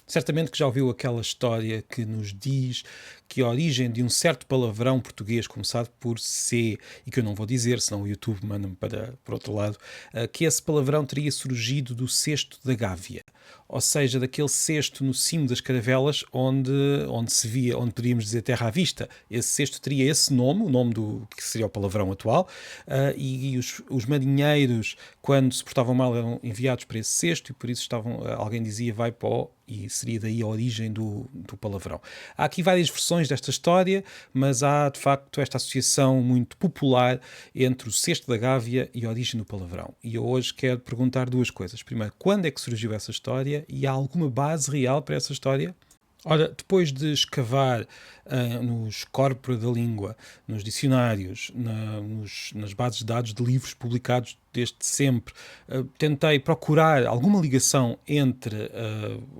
Certamente que já ouviu aquela história que nos diz que a origem de um certo palavrão português começado por C, e que eu não vou dizer, senão o YouTube manda-me para outro lado, que esse palavrão teria surgido do cesto da Gávea. Ou seja, daquele cesto no cimo das caravelas onde se via, onde podíamos dizer terra à vista. Esse cesto teria esse nome, o nome do que seria o palavrão atual, e os marinheiros, quando se portavam mal, eram enviados para esse cesto e por isso alguém dizia vai para o, e seria daí a origem do palavrão. Há aqui várias versões desta história, mas há de facto esta associação muito popular entre o cesto da Gávea e a origem do palavrão. E eu hoje quero perguntar duas coisas. Primeiro, quando é que surgiu essa história e há alguma base real para essa história? Ora, depois de escavar nos corpora da língua, nos dicionários, nas bases de dados de livros publicados desde sempre, tentei procurar alguma ligação entre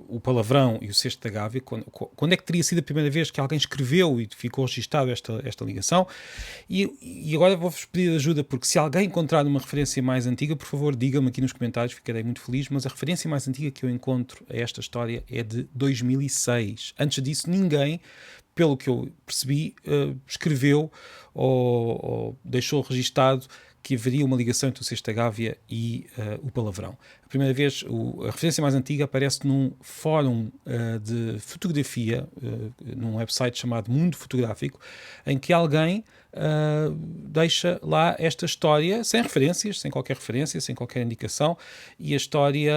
o palavrão e o cesto da Gávea. Quando é que teria sido a primeira vez que alguém escreveu e ficou registado esta ligação? E agora vou-vos pedir ajuda, porque se alguém encontrar uma referência mais antiga, por favor, diga-me aqui nos comentários, ficarei muito feliz, mas a referência mais antiga que eu encontro a esta história é de 2006. Antes disso, ninguém, pelo que eu percebi, escreveu ou deixou registado que haveria uma ligação entre o cesto da Gávea e o palavrão. A primeira vez, a referência mais antiga aparece num fórum de fotografia, num website chamado Mundo Fotográfico, em que alguém deixa lá esta história sem referências, sem qualquer referência, sem qualquer indicação, e a história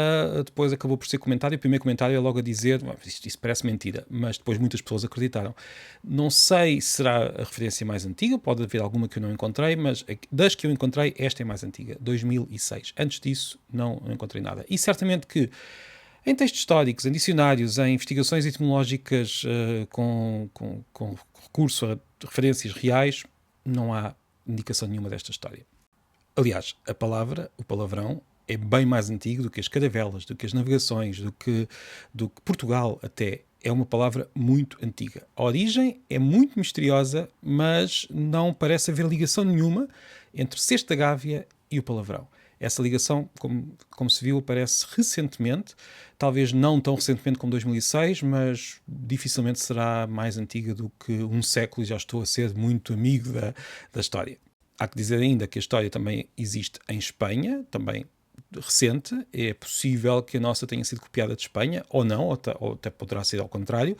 depois acabou por ser comentada, e o primeiro comentário é logo a dizer isto parece mentira, mas depois muitas pessoas acreditaram. Não sei se será a referência mais antiga, pode haver alguma que eu não encontrei, mas das que eu encontrei, esta é mais antiga, 2006. Antes disso, não encontrei nada. E certamente que em textos históricos, em dicionários, em investigações etimológicas com recurso a referências reais, não há indicação nenhuma desta história. Aliás, o palavrão, é bem mais antigo do que as caravelas, do que as navegações, do que Portugal até. É uma palavra muito antiga. A origem é muito misteriosa, mas não parece haver ligação nenhuma entre o cesto da Gávea e o palavrão. Essa ligação, como se viu, aparece recentemente, talvez não tão recentemente como 2006, mas dificilmente será mais antiga do que um século, e já estou a ser muito amigo da história. Há que dizer ainda que a história também existe em Espanha, também recente. É possível que a nossa tenha sido copiada de Espanha, ou não, ou até poderá ser ao contrário,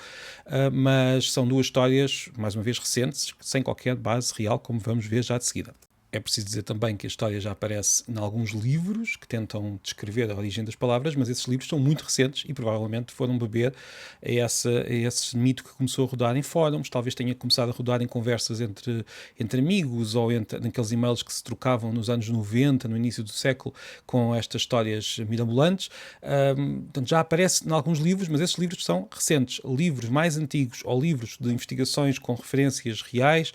mas são duas histórias, mais uma vez, recentes, sem qualquer base real, como vamos ver já de seguida. É preciso dizer também que a história já aparece em alguns livros que tentam descrever a origem das palavras, mas esses livros são muito recentes e provavelmente foram beber a esse mito que começou a rodar em fóruns, talvez tenha começado a rodar em conversas entre amigos ou naqueles e-mails que se trocavam nos anos 90, no início do século, com estas histórias mirabolantes. Portanto, já aparece em alguns livros, mas esses livros são recentes. Livros mais antigos ou livros de investigações com referências reais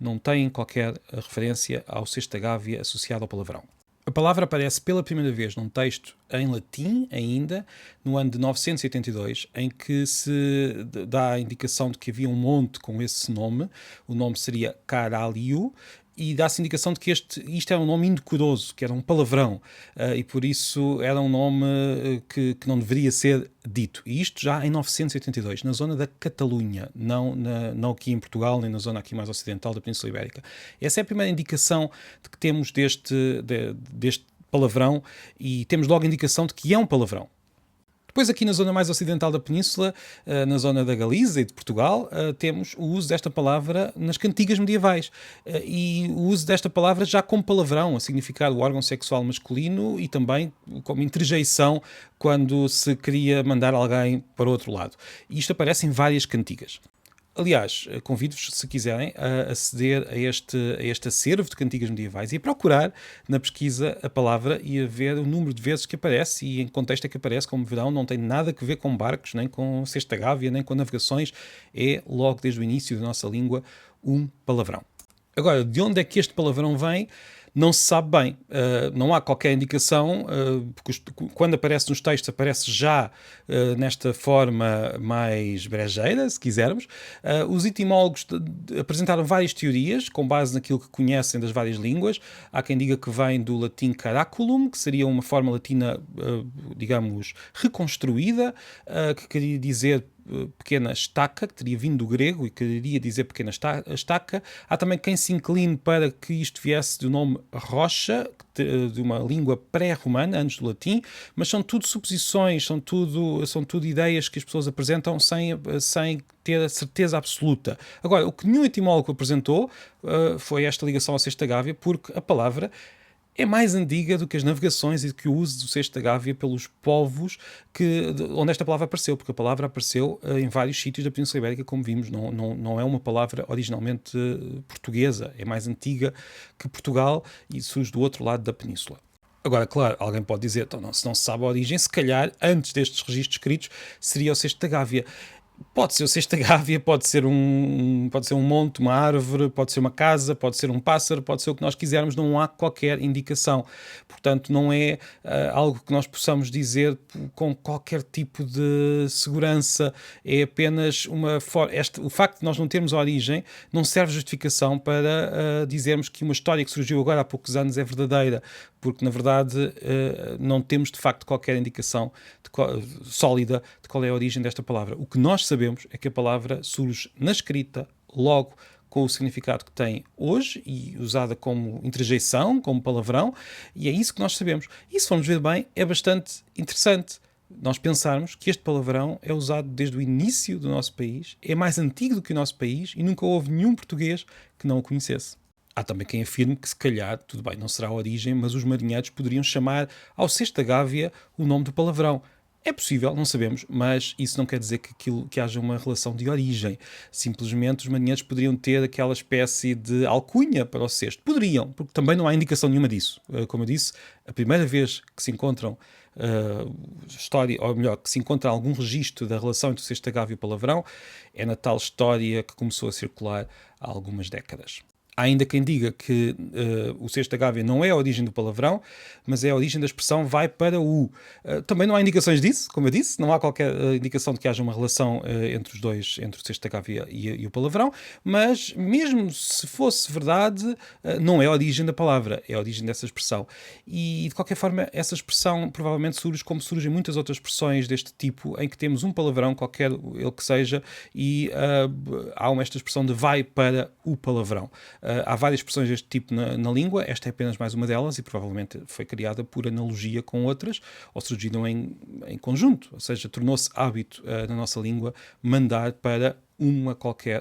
não têm qualquer referência ao cesto da Gávea associado ao palavrão. A palavra aparece pela primeira vez num texto em latim ainda, no ano de 982, em que se dá a indicação de que havia um monte com esse nome. O nome seria Caralho, e dá-se a indicação de que isto era um nome indecoroso, que era um palavrão, e por isso era um nome que não deveria ser dito. E isto já em 982, na zona da Catalunha, não aqui em Portugal, nem na zona aqui mais ocidental da Península Ibérica. Essa é a primeira indicação de que temos deste palavrão, e temos logo a indicação de que é um palavrão. Depois aqui na zona mais ocidental da península, na zona da Galiza e de Portugal, temos o uso desta palavra nas cantigas medievais. E o uso desta palavra já como palavrão, a significar o órgão sexual masculino e também como interjeição quando se queria mandar alguém para o outro lado. E isto aparece em várias cantigas. Aliás, convido-vos, se quiserem, a aceder a este acervo de cantigas medievais e a procurar na pesquisa a palavra e a ver o número de vezes que aparece e em que contexto é que aparece. Como verão, não tem nada a ver com barcos, nem com cesto da Gávea, nem com navegações. É, logo desde o início da nossa língua, um palavrão. Agora, de onde é que este palavrão vem? não se sabe bem. Não há qualquer indicação, porque quando aparece nos textos, aparece já nesta forma mais brejeira, se quisermos. Os etimólogos apresentaram várias teorias, com base naquilo que conhecem das várias línguas. Há quem diga que vem do latim caraculum, que seria uma forma latina, digamos, reconstruída, que queria dizer pequena estaca, que teria vindo do grego e queria dizer pequena estaca. Há também quem se incline para que isto viesse do nome rocha, de uma língua pré-romana, antes do latim, mas são tudo suposições, são tudo ideias que as pessoas apresentam sem ter a certeza absoluta. Agora, o que nenhum etimólogo apresentou foi esta ligação ao Sexta Gávea, porque a palavra é mais antiga do que as navegações e do que o uso do Sexta Gávea pelos povos onde esta palavra apareceu, porque a palavra apareceu em vários sítios da Península Ibérica, como vimos. Não é uma palavra originalmente portuguesa, é mais antiga que Portugal e surge do outro lado da península. Agora, claro, alguém pode dizer, então, não, se não se sabe a origem, se calhar, antes destes registros escritos, seria o Sexta Gávea. Pode ser o Sexta Gávea, pode ser um monte, uma árvore, pode ser uma casa, pode ser um pássaro, pode ser o que nós quisermos, não há qualquer indicação. Portanto, não é algo que nós possamos dizer com qualquer tipo de segurança, é apenas o facto de nós não termos a origem não serve de justificação para dizermos que uma história que surgiu agora há poucos anos é verdadeira, porque na verdade não temos de facto qualquer indicação sólida de qual é a origem desta palavra. O que nós sabemos é que a palavra surge na escrita, logo com o significado que tem hoje e usada como interjeição, como palavrão, e é isso que nós sabemos. E se formos ver bem, é bastante interessante nós pensarmos que este palavrão é usado desde o início do nosso país, é mais antigo do que o nosso país e nunca houve nenhum português que não o conhecesse. Há também quem afirme que, se calhar, tudo bem, não será a origem, mas os marinheiros poderiam chamar ao Sexta Gávea o nome do palavrão. É possível, não sabemos, mas isso não quer dizer que haja uma relação de origem. Simplesmente os marinheiros poderiam ter aquela espécie de alcunha para o cesto. Poderiam, porque também não há indicação nenhuma disso. Como eu disse, a primeira vez que se encontram história, ou melhor, que se encontra algum registro da relação entre o Sexta Gávea e o palavrão, é na tal história que começou a circular há algumas décadas. Há ainda quem diga que o Sexta Gávea não é a origem do palavrão, mas é a origem da expressão vai para o. Também não há indicações disso, como eu disse, não há qualquer indicação de que haja uma relação entre os dois, entre o Sexta Gávea e o palavrão, mas mesmo se fosse verdade, não é a origem da palavra, é a origem dessa expressão. E de qualquer forma, essa expressão provavelmente surge como surgem muitas outras expressões deste tipo, em que temos um palavrão, qualquer ele que seja, e há esta expressão de vai para o palavrão. Há várias expressões deste tipo na língua, esta é apenas mais uma delas e provavelmente foi criada por analogia com outras ou surgiram em conjunto, ou seja, tornou-se hábito na nossa língua mandar para um qualquer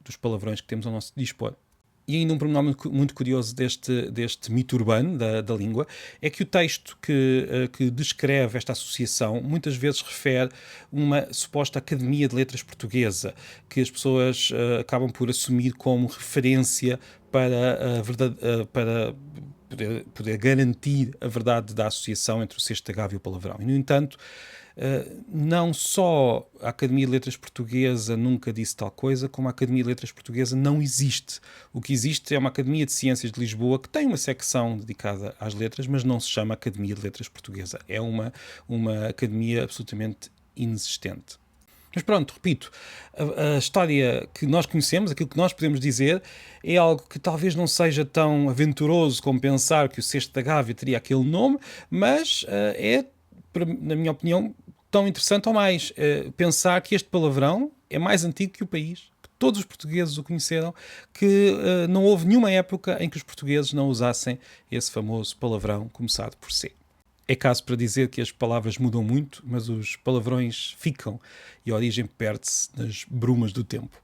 dos palavrões que temos ao nosso dispor. E ainda um pormenor muito curioso deste mito urbano da língua é que o texto que descreve esta associação muitas vezes refere uma suposta Academia de Letras Portuguesa, que as pessoas acabam por assumir como referência para poder garantir a verdade da associação entre o Sexta Gávea e o palavrão. E, no entanto, não só a Academia de Letras Portuguesa nunca disse tal coisa, como a Academia de Letras Portuguesa não existe. O que existe é uma Academia de Ciências de Lisboa que tem uma secção dedicada às letras, mas não se chama Academia de Letras Portuguesa. É uma academia absolutamente inexistente. Mas pronto, repito, a história que nós conhecemos, aquilo que nós podemos dizer, é algo que talvez não seja tão aventuroso como pensar que o Sexta Gávea teria aquele nome, mas na minha opinião, tão interessante ou mais pensar que este palavrão é mais antigo que o país, que todos os portugueses o conheceram, que não houve nenhuma época em que os portugueses não usassem esse famoso palavrão começado por C. É caso para dizer que as palavras mudam muito, mas os palavrões ficam e a origem perde-se nas brumas do tempo.